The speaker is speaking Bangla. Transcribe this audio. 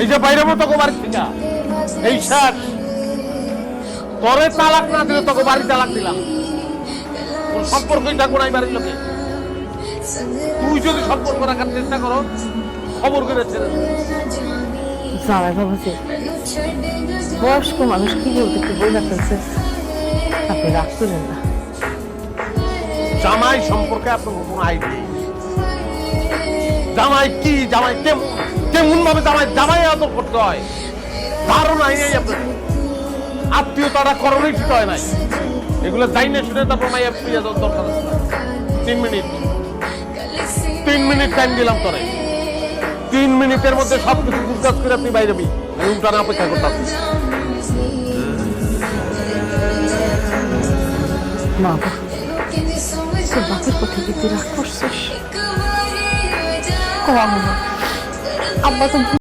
এই যে বাইরে মতো বাড়ি থেকে এই শেষ তোরে তালাক না দিলে তোকে বাড়ি তালাক দিলাম তোর সম্পর্কই থাকবো না এই বাড়ির লোকে তুই যদি সম্পর্ক রাখার চেষ্টা করো খবর করে ছেড়ে জামাই বাবাজি বয়স্ক মানুষ কি বলতে কি বই না ফেলছে আপনি রাগ করেন না জামাই সম্পর্কে আপনার কোনো আইডিয়া জামাই কি জামাই কেমন ভাবে জামাই আদর করতে হয় ধারণা নেই আপনার আত্মীয়তারা করণই ঠিক হয় নাই এগুলো যাই না শুনে তারপর মাইয়া প্রিয়া দরকার 3 মিনিট টাইম দিলাম তোরে 3 মিনিটের মধ্যে সবকিছু গুজগাছ করে আপনি বাইরে যাবি আমি উল্টানা অপেক্ষা করতাম মা তোর বাপের কথা কি তুই রাগ করছিস আব্বা তো